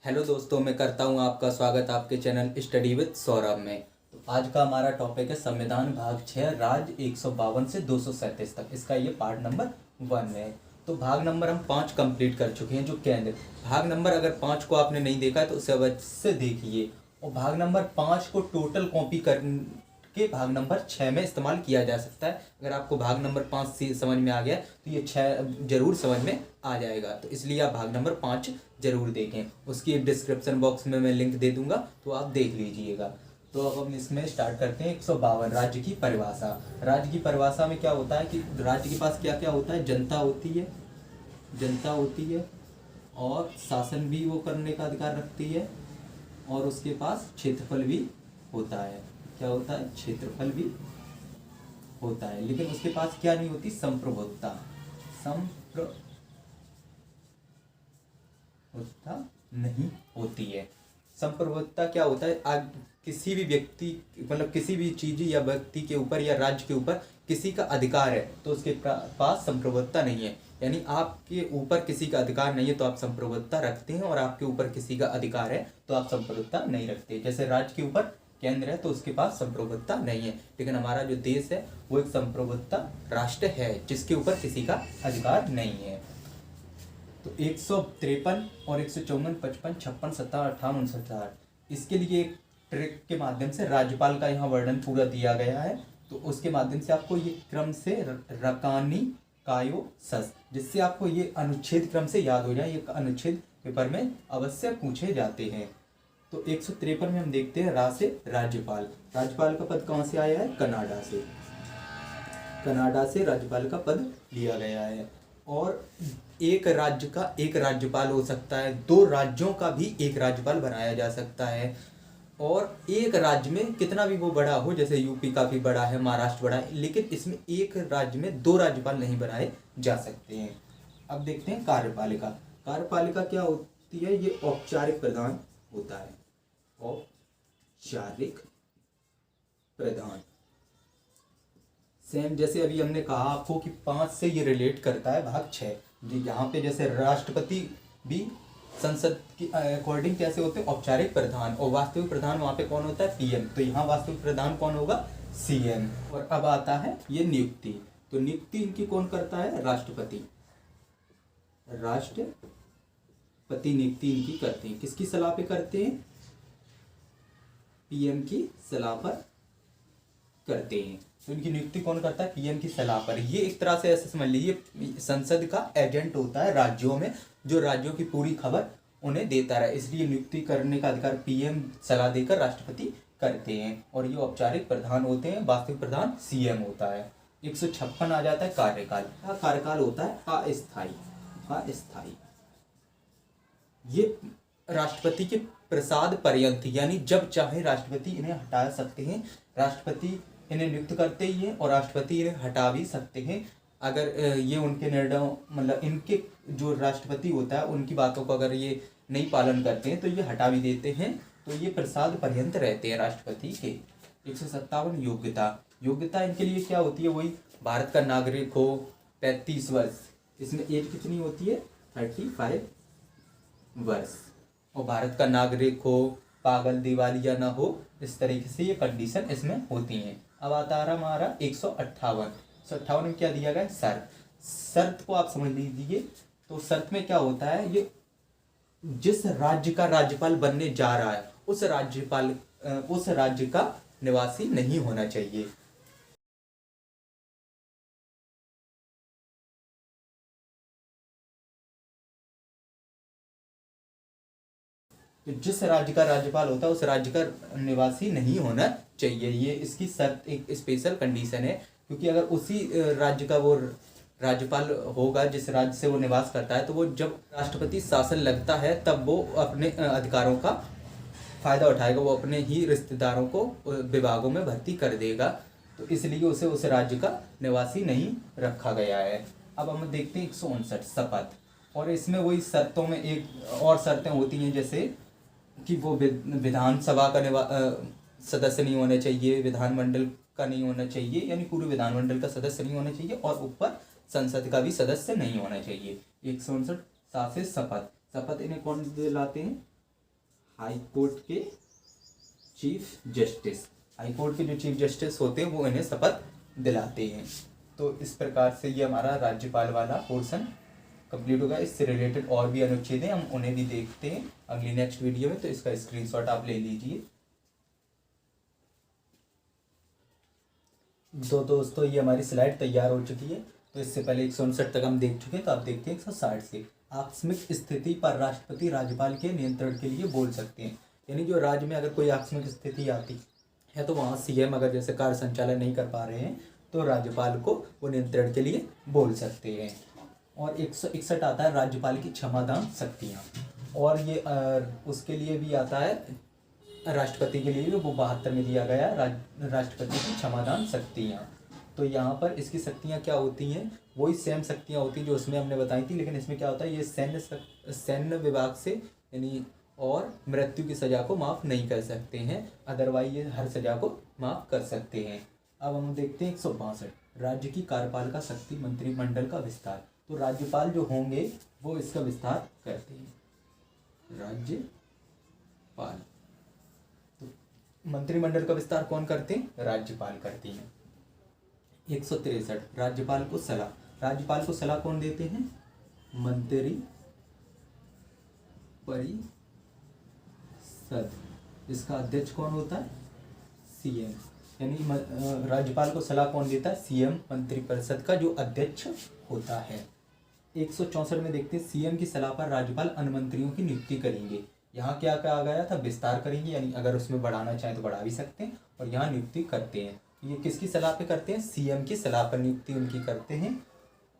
Hello दोस्तों, मैं करता हूं आपका स्वागत आपके चैनल स्टडी विद सौरभ में। तो आज का हमारा टॉपिक है संविधान भाग 6 राज्य 152 से 237 तक। इसका ये पार्ट नंबर 1 है। तो भाग नंबर हम 5 कंप्लीट कर चुके हैं। जो केंद्र भाग नंबर अगर 5 को आपने नहीं देखा तो उसे अवश्य देखिए, और भाग नंबर 5 को टोटल कॉपी कर के भाग नंबर 6 में इस्तेमाल किया जा सकता है। अगर आपको भाग नंबर 5 से समझ में आ गया तो ये 6 जरूर समझ में आ जाएगा। तो इसलिए आप भाग नंबर 5 जरूर देखें। उसकी डिस्क्रिप्शन बॉक्स में मैं लिंक दे दूंगा, तो आप देख लीजिएगा। तो अब हम इसमें स्टार्ट करते हैं। 152 राज्य की परिभाषा। राज्य की परिभाषा में क्या होता है कि राज्य के पास क्या क्या होता है। जनता होती है और शासन भी वो करने का अधिकार रखती है, और उसके पास क्षेत्रफल भी होता है। क्या होता है? क्षेत्रफल भी होता है। लेकिन उसके पास क्या नहीं होती? संप्रभुता नहीं होती है। संप्रभुता क्या होता है? किसी भी व्यक्ति मतलब किसी भी चीज या व्यक्ति के ऊपर या राज्य के ऊपर किसी का अधिकार है तो उसके पास संप्रभुता नहीं है। यानी आपके ऊपर किसी का अधिकार नहीं है तो आप संप्रभुता रखते हैं, और आपके ऊपर किसी का अधिकार है तो आप संप्रभुता नहीं रखते। जैसे राज्य के ऊपर केंद्र है तो उसके पास संप्रभुता नहीं है, लेकिन हमारा जो देश है वो एक संप्रभुता राष्ट्र है जिसके ऊपर किसी का अधिकार नहीं है। तो 153 और 154, 55, 56, 57, 58, 59, इसके लिए एक ट्रिक के माध्यम से राज्यपाल का यहाँ वर्णन पूरा दिया गया है। तो उसके माध्यम से आपको ये क्रम से रकानी कायो सस, जिससे आपको ये अनुच्छेद क्रम से याद हो जाए। ये अनुच्छेद पेपर में अवश्य पूछे जाते हैं। तो 153 में हम देखते हैं रा से राज्यपाल। राज्यपाल का पद कहाँ से आया है? कनाडा से राज्यपाल का पद लिया गया है। और एक राज्य का एक राज्यपाल हो सकता है, 2 राज्यों का भी एक राज्यपाल बनाया जा सकता है। और एक राज्य में कितना भी वो बड़ा हो, जैसे यूपी काफी बड़ा है, महाराष्ट्र बड़ा है, लेकिन इसमें एक राज्य में 2 राज्यपाल नहीं बनाए जा सकते हैं। अब देखते हैं कार्यपालिका। कार्यपालिका क्या होती है? ये औपचारिक प्रधान होता है। औपचारिक प्रधान सेम जैसे अभी हमने कहा आपको कि 5 से ये रिलेट करता है भाग 6। यहाँ पे जैसे राष्ट्रपति भी संसद की अकॉर्डिंग कैसे होते हैं? औपचारिक प्रधान। और वास्तविक प्रधान वहां पे कौन होता है? पीएम। तो यहाँ वास्तविक प्रधान कौन होगा? सीएम। और अब आता है ये नियुक्ति। तो नियुक्ति इनकी कौन करता है? राष्ट्रपति नियुक्ति इनकी करते हैं। किसकी सलाह पे करते हैं? पीएम की सलाह पर करते हैं। तो इनकी नियुक्ति कौन करता है? पीएम की सलाह पर। ये एक तरह से ऐसे समझ लीजिए संसद का एजेंट होता है राज्यों में, जो राज्यों की पूरी खबर उन्हें देता रहे। इसलिए नियुक्ति करने का अधिकार पीएम सलाह देकर राष्ट्रपति करते हैं। और ये औपचारिक प्रधान होते हैं, वास्तविक प्रधान सीएम होता है। 156 आ जाता है कार्यकाल। कार्यकाल होता है अस्थायी। ये राष्ट्रपति के प्रसाद पर्यंत, यानी जब चाहे राष्ट्रपति इन्हें हटा सकते हैं। राष्ट्रपति इन्हें नियुक्त करते ही है और राष्ट्रपति इन्हें हटा भी सकते हैं। अगर ये उनके निर्णय मतलब इनके जो राष्ट्रपति होता है उनकी बातों को अगर ये नहीं पालन करते हैं तो ये हटा भी देते हैं। तो ये प्रसाद पर्यंत रहते हैं राष्ट्रपति के। 157 योग्यता इनके लिए क्या होती है? वही भारत का नागरिक हो, 35 वर्ष। इसमें एज कितनी होती है? 35 वर्ष। और भारत का नागरिक हो, पागल दिवालिया ना हो, इस तरीके से ये कंडीशन इसमें होती हैं। अब आता है हमारा 158 में क्या दिया गया? शर्त को आप समझ लीजिए। तो शर्त में क्या होता है? ये जिस राज्य का राज्यपाल बनने जा रहा है उस राज्य का निवासी नहीं होना चाहिए। तो जिस राज्य का राज्यपाल होता है उस राज्य का निवासी नहीं होना चाहिए। ये इसकी शर्त एक स्पेशल कंडीशन है, क्योंकि अगर उसी राज्य का वो राज्यपाल होगा जिस राज्य से वो निवास करता है, तो वो जब राष्ट्रपति शासन लगता है तब वो अपने अधिकारों का फायदा उठाएगा। वो अपने ही रिश्तेदारों को विभागों में भर्ती कर देगा। तो इसलिए उसे उस राज्य का निवासी नहीं रखा गया है। अब हम देखते हैं 159 शपथ। और इसमें वही शर्तों में एक और शर्तें होती हैं, जैसे कि वो विधानसभा का सदस्य नहीं होना चाहिए, विधानमंडल का नहीं होना चाहिए, यानी पूरे विधानमंडल का सदस्य नहीं होना चाहिए, और ऊपर संसद का भी सदस्य नहीं होना चाहिए। 159 शपथ इन्हें कौन दिलाते हैं? हाई कोर्ट के चीफ जस्टिस, हाई कोर्ट के जो चीफ जस्टिस होते हैं वो इन्हें शपथ दिलाते हैं। तो इस प्रकार से ये हमारा राज्यपाल वाला पोर्शन कंप्लीट होगा। इससे रिलेटेड और भी अनुच्छेद हैं, हम उन्हें भी देखते हैं अगली नेक्स्ट वीडियो में। तो इसका स्क्रीनशॉट आप ले लीजिए। तो दोस्तों ये हमारी स्लाइड तैयार हो चुकी है। तो इससे पहले 159 तक हम देख चुके हैं। तो आप देखते हैं 160 से आकस्मिक स्थिति पर राष्ट्रपति राज्यपाल के नियंत्रण के लिए बोल सकते हैं। यानी जो राज्य में अगर कोई आकस्मिक स्थिति आती है तो वहाँ सीएम अगर जैसे कार्य संचालन नहीं कर पा रहे हैं तो राज्यपाल को वो नियंत्रण के लिए बोल सकते हैं। और 161 आता है राज्यपाल की क्षमादान शक्तियाँ, और ये उसके लिए भी आता है राष्ट्रपति के लिए भी, वो 72 में दिया गया राष्ट्रपति की क्षमादान शक्तियाँ। तो यहाँ पर इसकी शक्तियाँ क्या होती हैं, वही सेम शक्तियाँ होती हैं जो उसमें हमने बताई थी, लेकिन इसमें क्या होता है, ये सैन्य विभाग से यानी और मृत्यु की सज़ा को माफ़ नहीं कर सकते हैं, अदरवाइज ये हर सज़ा को माफ़ कर सकते हैं। अब हम देखते हैं 162 राज्य की कार्यपालिका शक्ति मंत्रिमंडल का विस्तार। तो राज्यपाल जो होंगे वो इसका विस्तार करते हैं, राज्यपाल। तो मंत्रिमंडल का विस्तार कौन करते हैं, राज्यपाल करते हैं। 163 राज्यपाल को सलाह, राज्यपाल को सलाह कौन देते हैं, मंत्री परिषद। इसका अध्यक्ष कौन होता है, सीएम। यानी राज्यपाल को सलाह कौन देता है, सीएम मंत्रिपरिषद का जो अध्यक्ष होता है। 164 में देखते हैं सीएम की सलाह पर राज्यपाल अन्य मंत्रियों की नियुक्ति करेंगे। यहाँ क्या कहा गया था, विस्तार करेंगे, यानी अगर उसमें बढ़ाना चाहें तो बढ़ा भी सकते हैं, और यहाँ नियुक्ति करते हैं। ये किसकी सलाह पे करते हैं, सीएम की सलाह पर नियुक्ति उनकी करते हैं।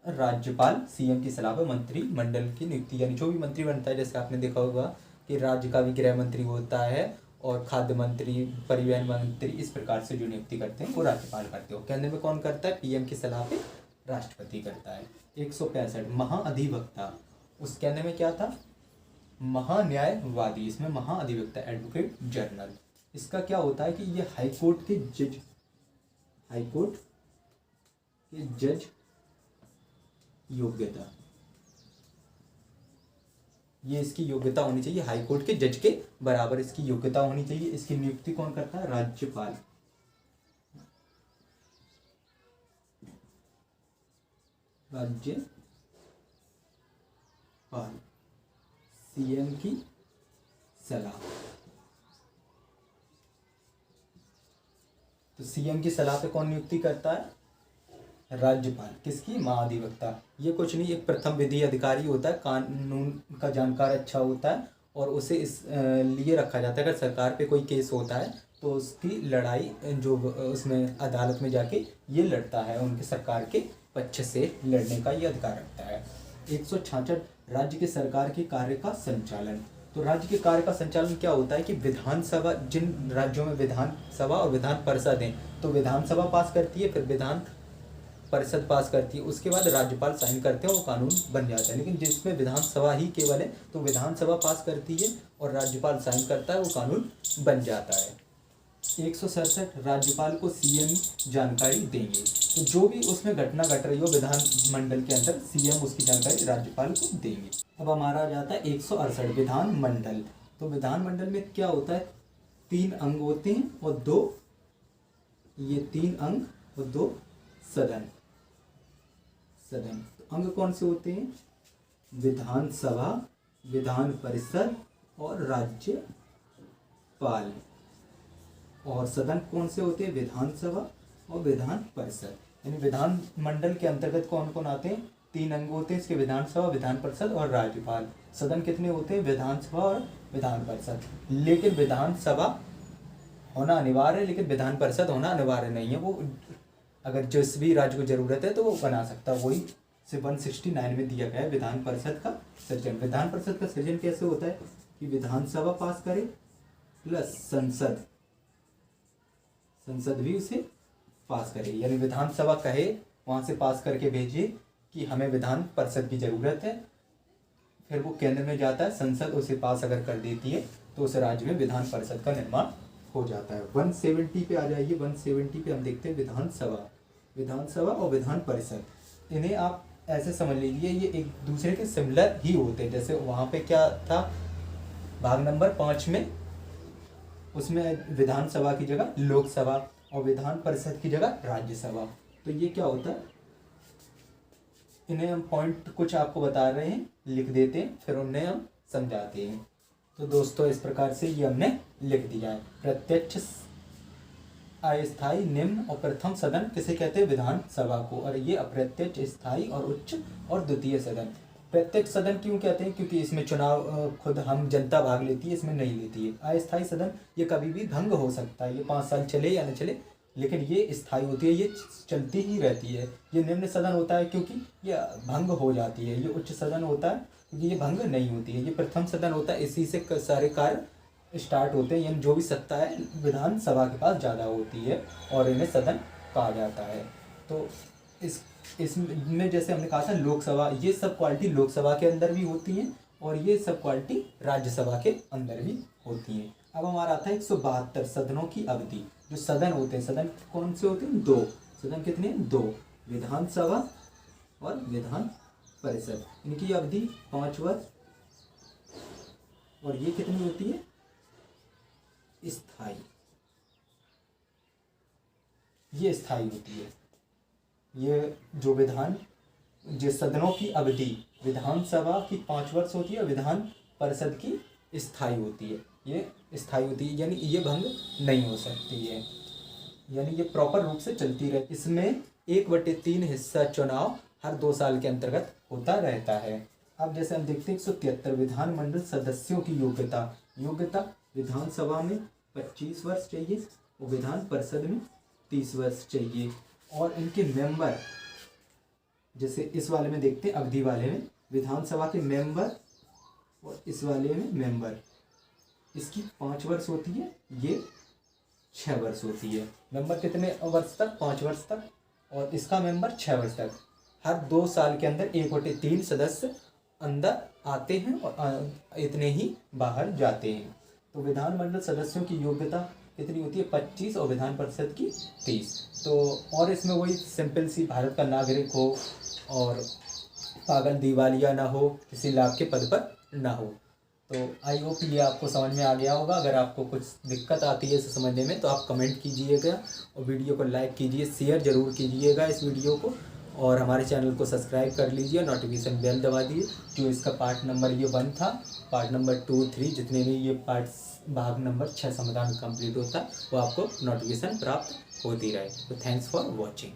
राज्यपाल सीएम की सलाह पर मंत्रिमंडल की नियुक्ति, यानी जो भी मंत्री बनता है, जैसे आपने देखा होगा कि राज्य का भी गृह मंत्री होता है और खाद्य मंत्री, परिवहन मंत्री, इस प्रकार से जो नियुक्ति करते हैं वो राज्यपाल करते हो। केंद्र में कौन करता है, पीएम की सलाह पे राष्ट्रपति करता है। 165 महाअधिवक्ता, उस केंद्र में क्या था, महान्यायवादी, इसमें महाअधिवक्ता एडवोकेट जनरल। इसका क्या होता है कि ये हाईकोर्ट के जज, हाईकोर्ट के जज योग्यता, ये इसकी योग्यता होनी चाहिए, हाईकोर्ट के जज के बराबर इसकी योग्यता होनी चाहिए। इसकी नियुक्ति कौन करता है, राज्यपाल। राज्यपाल सीएम की सलाह। तो सीएम की सलाह पे कौन नियुक्ति करता है, राज्यपाल। किसकी, महाधिवक्ता। ये कुछ नहीं, एक प्रथम विधि अधिकारी होता है, कानून का जानकार अच्छा होता है, और उसे इस लिए रखा जाता है अगर सरकार पे कोई केस होता है तो उसकी लड़ाई जो उसमें अदालत में जाके ये लड़ता है, उनके सरकार के पक्ष से लड़ने का ये अधिकार रखता है। 166 राज्य के सरकार के कार्य का संचालन। तो राज्य के कार्य का संचालन क्या होता है कि विधानसभा, जिन राज्यों में विधानसभा और विधान परिषद हैं, तो विधानसभा पास करती है, फिर विधान परिषद पास करती है, उसके बाद राज्यपाल साइन करते हैं, वो कानून बन जाता है। लेकिन जिसमें विधानसभा ही केवल है तो विधानसभा पास करती है और राज्यपाल साइन करता है, वो कानून बन जाता है। 167 राज्यपाल को सीएम जानकारी देंगे। तो जो भी उसमें घटना घट रही हो विधानमंडल के अंदर, सीएम उसकी जानकारी राज्यपाल को देंगे। अब हमारा आ जाता है 168 विधानमंडल। तो विधानमंडल में क्या होता है, 3 अंग होते हैं और 2, ये 3 अंग और 2 सदन। तो अंग कौन से होते हैं, विधानसभा, विधान परिषद और राज्यपाल। और सदन कौन से होते हैं, विधानसभा और विधान परिषद। यानी विधानमंडल के अंतर्गत कौन कौन आते हैं, 3 अंग होते हैं इसके, विधानसभा, विधान परिषद और राज्यपाल। सदन कितने होते हैं, विधानसभा और विधान परिषद। लेकिन विधानसभा होना अनिवार्य है, लेकिन विधान परिषद होना अनिवार्य नहीं है। वो अगर जिस भी राज्य को जरूरत है तो वो बना सकता है। वही से 169 में दिया गया है विधान परिषद का सृजन। विधान परिषद का सृजन कैसे होता है कि विधानसभा पास करे प्लस संसद भी उसे पास करे, यानी विधानसभा कहे वहाँ से पास करके भेजे कि हमें विधान परिषद की ज़रूरत है, फिर वो केंद्र में जाता है, संसद उसे पास अगर कर देती है तो उस राज्य में विधान परिषद का निर्माण हो जाता है। 170 पे आ जाइए। 170 पे हम देखते हैं विधानसभा और विधान परिषद। इन्हें आप ऐसे समझ लीजिए, ये एक दूसरे के सिमिलर ही होते हैं। जैसे वहाँ पे क्या था, भाग नंबर 5 में उसमें विधानसभा की जगह लोकसभा और विधान परिषद की जगह राज्यसभा। तो ये क्या होता है, इन्हें हम पॉइंट कुछ आपको बता रहे हैं, लिख देते हैं, फिर उन्हें हम समझाते हैं। तो दोस्तों इस प्रकार से ये हमने लिख दिया है। प्रत्यक्ष, अस्थायी, निम्न और प्रथम सदन किसे कहते हैं, विधानसभा को, और ये अप्रत्यक्ष, स्थायी और उच्च और द्वितीय सदन। प्रत्यक्ष सदन क्यों कहते हैं, क्योंकि इसमें चुनाव खुद हम जनता भाग लेती है, इसमें नहीं लेती है। अस्थायी सदन ये कभी भी भंग हो सकता है, ये 5 साल चले या न चले, लेकिन ये स्थायी होती है, ये चलती ही रहती है। ये निम्न सदन होता है क्योंकि ये भंग हो जाती है। ये उच्च सदन होता है क्योंकि ये भंग नहीं होती है। ये प्रथम सदन होता है, इसी से सारे कार्य स्टार्ट होते हैं, यानी जो भी सत्ता है विधानसभा के पास ज़्यादा होती है और इन्हें सदन कहा जाता है। तो इसमें जैसे हमने कहा था लोकसभा, ये सब क्वालिटी लोकसभा के अंदर भी होती हैं और ये सब क्वालिटी राज्यसभा के अंदर भी होती हैं। अब हमारा आता है 172 सदनों की अवधि। जो सदन होते हैं, सदन कौन से होते हैं, 2 सदन। कितने हैं, 2, विधानसभा और विधान परिषद। इनकी अवधि 5 वर्ष, और ये कितनी होती है, स्थायी, ये स्थायी होती है। ये जो सदनों की अवधि विधानसभा की 5 वर्ष होती है, विधान परिषद की स्थायी होती है। ये स्थायी होती है, यानी ये भंग नहीं हो सकती है, यानी ये प्रॉपर रूप से चलती रहती। इसमें 1/3 हिस्सा चुनाव हर 2 साल के अंतर्गत होता रहता है। अब जैसे हम देखते हैं 173 विधानमंडल सदस्यों की योग्यता विधानसभा में 25 वर्ष चाहिए और विधान परिषद में 30 वर्ष चाहिए। और इनके मेंबर, जैसे इस वाले में देखते हैं, अवधि वाले में विधानसभा के मेंबर और इस वाले में मेंबर, इसकी 5 वर्ष होती है, ये 6 वर्ष होती है। मेंबर कितने वर्ष तक, 5 वर्ष तक, और इसका मेंबर 6 वर्ष तक। हर 2 साल के अंदर 1/3 सदस्य अंदर आते हैं और इतने ही बाहर जाते हैं। तो विधानमंडल सदस्यों की योग्यता कितनी होती है, 25, और विधान परिषद की 30। तो और इसमें वही सिंपल सी, भारत का नागरिक हो और पागल दिवालिया ना हो, किसी लाभ के पद पर ना हो। तो आई होप ये आपको समझ में आ गया होगा। अगर आपको कुछ दिक्कत आती है इसे समझने में तो आप कमेंट कीजिएगा और वीडियो को लाइक कीजिए, शेयर ज़रूर कीजिएगा इस वीडियो को, और हमारे चैनल को सब्सक्राइब कर लीजिए, नोटिफिकेशन बेल दबा दीजिए। जो इसका पार्ट नंबर ये 1 था, पार्ट नंबर 2, 3 जितने भी ये पार्ट्स भाग नंबर 6 समाधान कंप्लीट होता है वो आपको नोटिफिकेशन प्राप्त होती रहे। तो थैंक्स फॉर वॉचिंग।